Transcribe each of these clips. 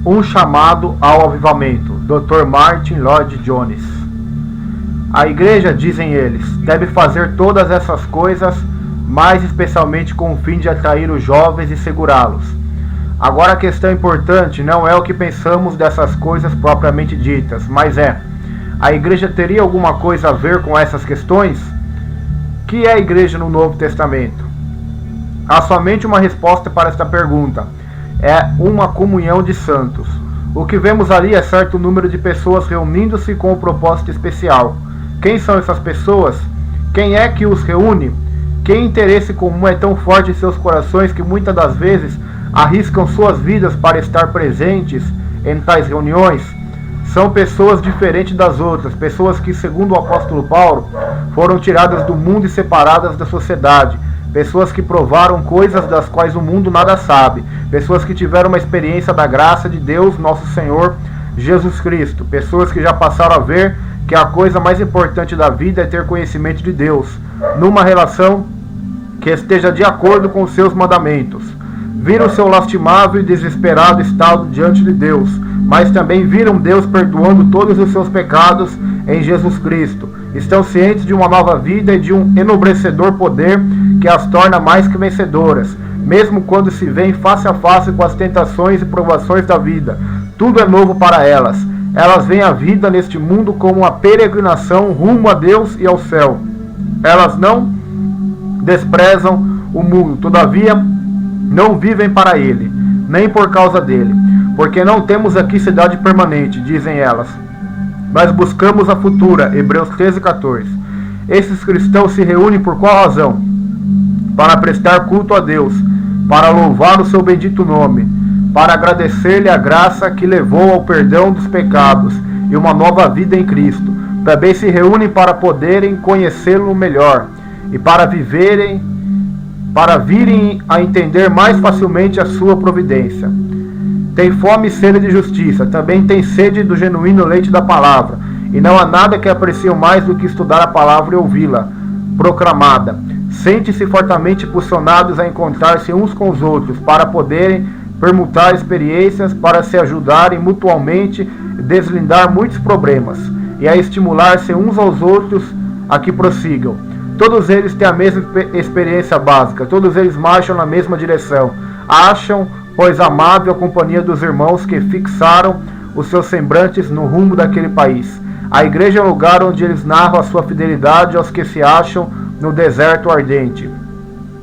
Um chamado ao avivamento. Dr. Martin Lloyd-Jones. A igreja, dizem eles, deve fazer todas essas coisas, mais especialmente com o fim de atrair os jovens e segurá-los. Agora a questão importante não é o que pensamos dessas coisas propriamente ditas, mas a igreja teria alguma coisa a ver com essas questões? O que é a igreja no Novo Testamento? Há somente uma resposta para esta pergunta. É uma comunhão de santos. O que vemos ali é certo número de pessoas reunindo-se com um propósito especial. Quem são essas pessoas? Quem é que os reúne? Que interesse comum é tão forte em seus corações que muitas das vezes arriscam suas vidas para estar presentes em tais reuniões? São pessoas diferentes das outras, pessoas que, segundo o apóstolo Paulo, foram tiradas do mundo e separadas da sociedade. Pessoas que provaram coisas das quais o mundo nada sabe. Pessoas que tiveram uma experiência da graça de Deus, nosso Senhor Jesus Cristo. Pessoas que já passaram a ver que a coisa mais importante da vida é ter conhecimento de Deus, numa relação que esteja de acordo com os seus mandamentos. Viram seu lastimável e desesperado estado diante de Deus, mas também viram Deus perdoando todos os seus pecados em Jesus Cristo. Estão cientes de uma nova vida e de um enobrecedor poder que as torna mais que vencedoras, mesmo quando se veem face a face com as tentações e provações da vida. Tudo é novo para elas. Elas veem a vida neste mundo como uma peregrinação rumo a Deus e ao céu. Elas não desprezam o mundo, todavia não vivem para ele, nem por causa dele, porque não temos aqui cidade permanente, dizem elas, mas buscamos a futura. Hebreus 13:14. Esses cristãos se reúnem por qual razão? Para prestar culto a Deus, para louvar o seu bendito nome, para agradecer-lhe a graça que levou ao perdão dos pecados e uma nova vida em Cristo. Também se reúnem para poderem conhecê-lo melhor e para virem a entender mais facilmente a sua providência. Tem fome e sede de justiça, também tem sede do genuíno leite da palavra, e não há nada que apreciam mais do que estudar a palavra e ouvi-la proclamada. Sentem-se fortemente impulsionados a encontrar-se uns com os outros, para poderem permutar experiências, para se ajudarem mutuamente, deslindar muitos problemas, e a estimular-se uns aos outros a que prossigam. Todos eles têm a mesma experiência básica, todos eles marcham na mesma direção. Acham, pois, amável a companhia dos irmãos que fixaram os seus sembrantes no rumo daquele país. A igreja é o lugar onde eles narram a sua fidelidade aos que se acham no deserto ardente,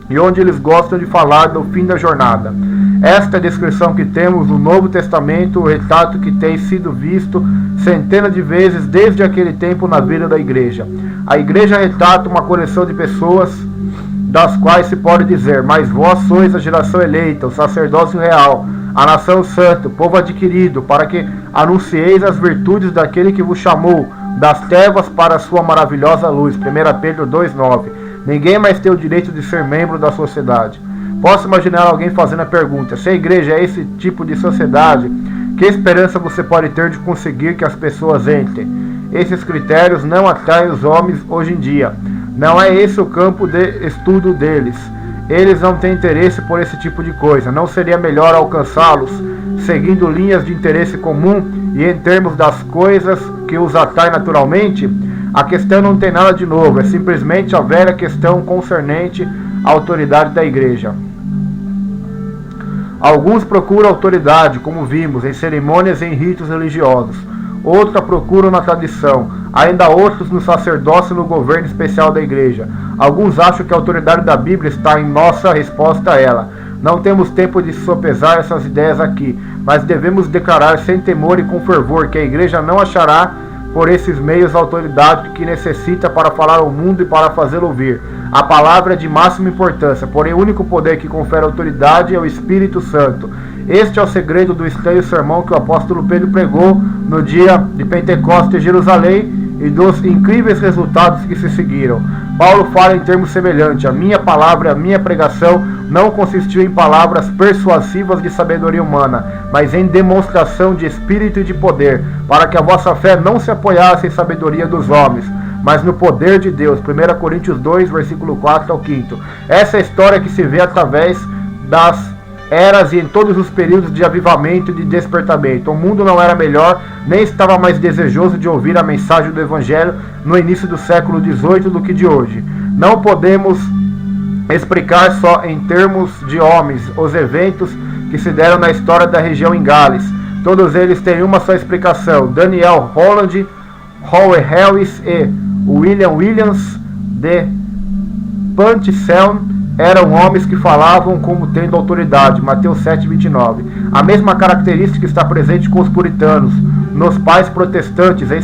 e onde eles gostam de falar do fim da jornada. Esta é a descrição que temos no Novo Testamento, o retrato que tem sido visto centenas de vezes desde aquele tempo na vida da igreja. A igreja retrata uma coleção de pessoas das quais se pode dizer: mas vós sois a geração eleita, o sacerdócio real, a nação santa, o povo adquirido, para que anuncieis as virtudes daquele que vos chamou das trevas para a sua maravilhosa luz. 1 Pedro 2,9. Ninguém mais tem o direito de ser membro da sociedade. Posso imaginar alguém fazendo a pergunta: se a igreja é esse tipo de sociedade, que esperança você pode ter de conseguir que as pessoas entrem? Esses critérios não atraem os homens hoje em dia. Não é esse o campo de estudo deles. Eles não têm interesse por esse tipo de coisa. Não seria melhor alcançá-los seguindo linhas de interesse comum e em termos das coisas que os atraem naturalmente? A questão não tem nada de novo. É simplesmente a velha questão concernente à autoridade da igreja. Alguns procuram autoridade, como vimos, em cerimônias e em ritos religiosos. Outros a procuram na tradição. Ainda outros no sacerdócio e no governo especial da igreja. Alguns acham que a autoridade da Bíblia está em nossa resposta a ela. Não temos tempo de sopesar essas ideias aqui, mas devemos declarar sem temor e com fervor que a igreja não achará por esses meios a autoridade que necessita para falar ao mundo e para fazê-lo ouvir. A palavra é de máxima importância, porém o único poder que confere autoridade é o Espírito Santo. Este é o segredo do estranho sermão que o apóstolo Pedro pregou no dia de Pentecostes em Jerusalém e dos incríveis resultados que se seguiram. Paulo fala em termos semelhantes: a minha palavra e a minha pregação não consistiu em palavras persuasivas de sabedoria humana, mas em demonstração de espírito e de poder, para que a vossa fé não se apoiasse em sabedoria dos homens, mas no poder de Deus. 1 Coríntios 2, versículo 4 ao 5. Essa é a história que se vê através das eras e em todos os períodos de avivamento e de despertamento. O mundo não era melhor, nem estava mais desejoso de ouvir a mensagem do Evangelho no início do século XVIII do que de hoje. Não podemos explicar só em termos de homens os eventos que se deram na história da região em Gales. Todos eles têm uma só explicação. Daniel Holland, Howard Harris e William Williams de Panticellum eram homens que falavam como tendo autoridade. Mateus 7:29. A mesma característica está presente com os puritanos, nos pais protestantes, em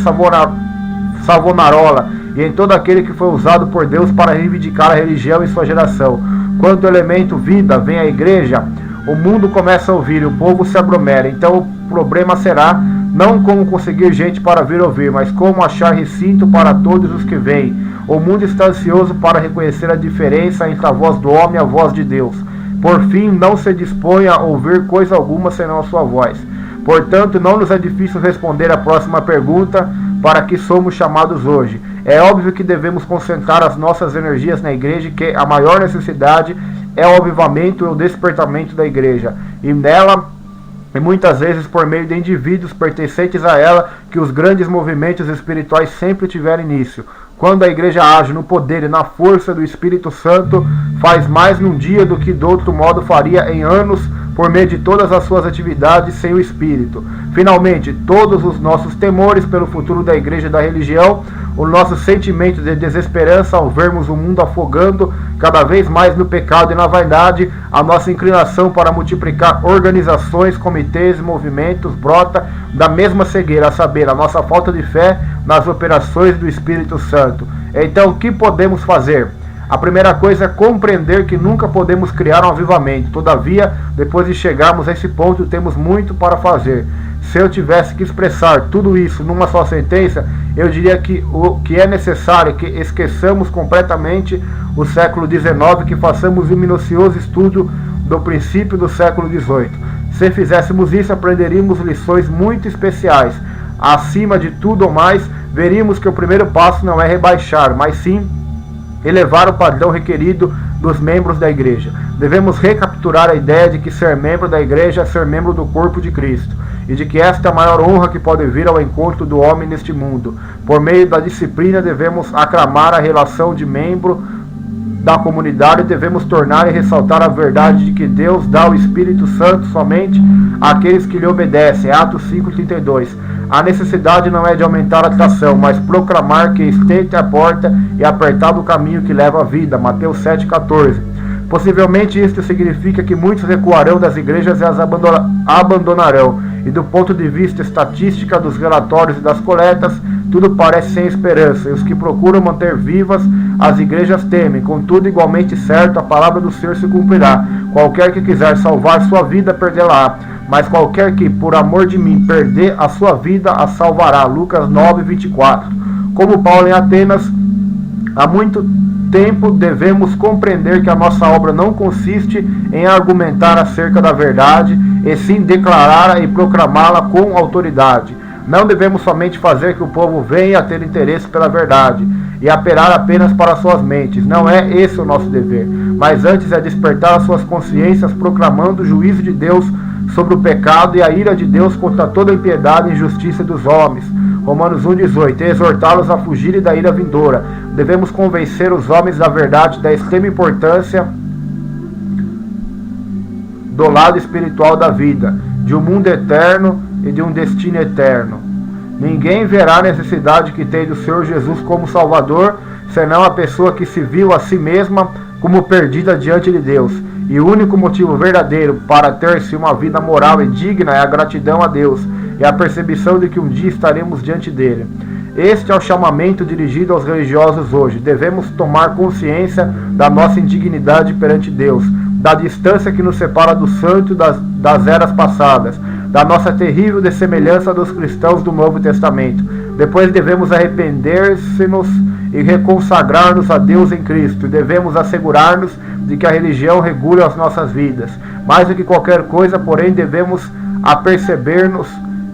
Savonarola e em todo aquele que foi usado por Deus para reivindicar a religião em sua geração. Quando o elemento vida vem à igreja, o mundo começa a ouvir e o povo se aglomera. Então o problema será não como conseguir gente para vir ouvir, mas como achar recinto para todos os que vêm. O mundo está ansioso para reconhecer a diferença entre a voz do homem e a voz de Deus. Por fim, não se dispõe a ouvir coisa alguma senão a sua voz. Portanto, não nos é difícil responder a próxima pergunta: para que somos chamados hoje? É óbvio que devemos concentrar as nossas energias na igreja, que a maior necessidade é o avivamento e o despertamento da igreja. E nela, e muitas vezes por meio de indivíduos pertencentes a ela, que os grandes movimentos espirituais sempre tiveram início. Quando a igreja age no poder e na força do Espírito Santo, faz mais num dia do que de outro modo faria em anos, por meio de todas as suas atividades sem o Espírito. Finalmente, todos os nossos temores pelo futuro da igreja e da religião, o nosso sentimento de desesperança ao vermos o mundo afogando cada vez mais no pecado e na vaidade, a nossa inclinação para multiplicar organizações, comitês e movimentos brota da mesma cegueira, a saber, a nossa falta de fé nas operações do Espírito Santo. Então, o que podemos fazer? A primeira coisa é compreender que nunca podemos criar um avivamento. Todavia, depois de chegarmos a esse ponto, temos muito para fazer. Se eu tivesse que expressar tudo isso numa só sentença, eu diria que o que é necessário é que esqueçamos completamente o século XIX, que façamos um minucioso estudo do princípio do século XVIII. Se fizéssemos isso, aprenderíamos lições muito especiais. Acima de tudo mais, veríamos que o primeiro passo não é rebaixar, mas sim elevar o padrão requerido dos membros da igreja. Devemos recapturar a ideia de que ser membro da igreja é ser membro do corpo de Cristo, e de que esta é a maior honra que pode vir ao encontro do homem neste mundo. Por meio da disciplina, devemos aclamar a relação de membro da comunidade, devemos tornar e ressaltar a verdade de que Deus dá o Espírito Santo somente àqueles que lhe obedecem. Atos 5:32. A necessidade não é de aumentar a atração, mas proclamar que estreita é a porta e apertado o caminho que leva à vida. Mateus 7:14. Possivelmente isto significa que muitos recuarão das igrejas e as abandonarão. E do ponto de vista estatística dos relatórios e das coletas, tudo parece sem esperança. E os que procuram manter vivas as igrejas temem. Contudo, igualmente certo, a palavra do Senhor se cumprirá. Qualquer que quiser salvar sua vida, perdê-la. Mas qualquer que, por amor de mim, perder a sua vida, a salvará. Lucas 9:24. Como Paulo em Atenas, há muito tempo devemos compreender que a nossa obra não consiste em argumentar acerca da verdade, e sim declará-la e proclamá-la com autoridade. Não devemos somente fazer que o povo venha a ter interesse pela verdade e apelar apenas para suas mentes. Não é esse o nosso dever, mas antes é despertar as suas consciências proclamando o juízo de Deus sobre o pecado e a ira de Deus contra toda a impiedade e injustiça dos homens. Romanos 1:18. E exortá-los a fugirem da ira vindoura. Devemos convencer os homens da verdade, da extrema importância do lado espiritual da vida, de um mundo eterno e de um destino eterno. Ninguém verá a necessidade que tem do Senhor Jesus como Salvador, senão a pessoa que se viu a si mesma como perdida diante de Deus. E o único motivo verdadeiro para ter-se uma vida moral e digna é a gratidão a Deus e a percepção de que um dia estaremos diante dele. Este é o chamamento dirigido aos religiosos hoje. Devemos tomar consciência da nossa indignidade perante Deus, da distância que nos separa do santo das eras passadas, da nossa terrível dessemelhança dos cristãos do Novo Testamento. Depois devemos arrepender-se-nos e reconsagrar-nos a Deus em Cristo. Devemos assegurar-nos de que a religião regule as nossas vidas. Mais do que qualquer coisa, porém, devemos aperceber-nos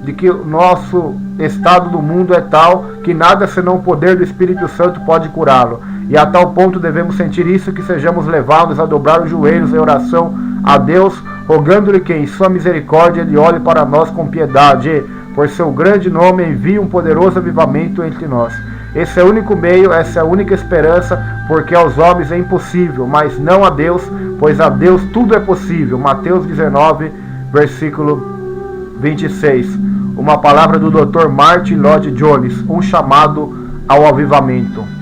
de que o nosso estado do mundo é tal que nada senão o poder do Espírito Santo pode curá-lo. E a tal ponto devemos sentir isso que sejamos levados a dobrar os joelhos em oração a Deus rogando-lhe que em sua misericórdia ele olhe para nós com piedade e, por seu grande nome, envie um poderoso avivamento entre nós. Esse é o único meio, essa é a única esperança, porque aos homens é impossível, mas não a Deus, pois a Deus tudo é possível. Mateus 19, versículo 26. Uma palavra do Dr. Martyn Lloyd-Jones, um chamado ao avivamento.